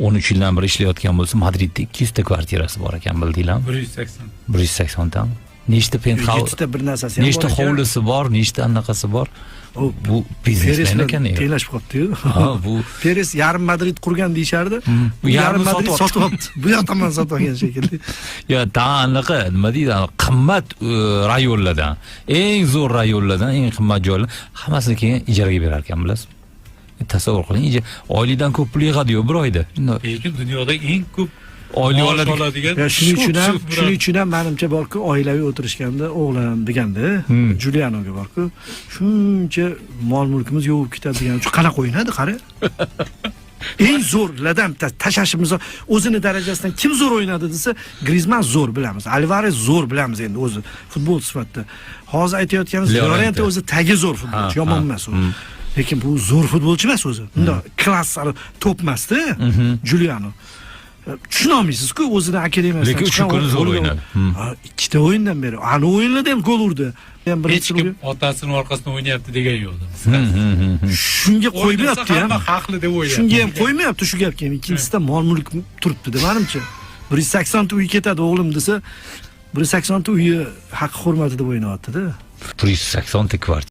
13 yildan beri ishlayotgan bo'lsa, Madridda 200 ta kvartirasi bor ekan, bildinglarmi? 180. 180 ta. Nechta penthouse, 7 ta bir narsasi ham nechta bor ekan. hovlisi bor, nechta anaqasi bor. Bu biznesmen ekan. Tenglashib qolibdi-yu. Ha, bu Peres yarim Madrid qurgan deyishardi. Bu yarim yarmini Madrid sotib sotib olibdi. Bu yoqdan sotib olgan shekilli. ya anaqa nima deydi, qimmat rayonlardan, eng zo'r rayonlardan, eng qimmat joylar hammasini keyin ijaraga berar ekan, bilasiz? Tasavvur qiling, oylikdan ko'p pul yig'adi-yu bir oyda. Lekin dunyoda eng ko'p Oylik oladigan. Ya shuning uchun ham menimcha borku, oilaviy o'tirishganda o'g'lim deganda, Julianoga borku, shuncha mol mulkimiz yo'q ketadigan uchun qanaqa o'ynadi, qara. Eng zo'rlardan tashashimiz o'zini darajasidan kim zo'r o'ynadi desa, Griezmann zo'r bilamiz, Alvarez zo'r bilamiz endi o'zi futbol sifatida. Hozir aytayotganimiz Llorente o'zi tagi zo'r futbolchi, yomon emas u. Lekin bu zo'r futbolchi emas o'zi. Bunda klassali top emasda, Juliano. Tushuna olmaysiz-ku, o'zini akademiyasidan lekin uch kun zo'r o'ynadi. Ikkita o'yindan beri. Ana o'yinlarda ham gol urdi. Hech kim otasini orqasidan o'ynayapti degan yo'q. Shunga qo'ymayapti ham. Hamma haqli deb o'ylayapti. Shunga ham qo'ymayapti shu gapga. Ikkinchisida mol mulk turibdi deb menimcha. 180 ta uy ketadi o'g'lim desa, 180 ta uyi haq hurmati deb o'ynayapti-da. 180 ta kvartira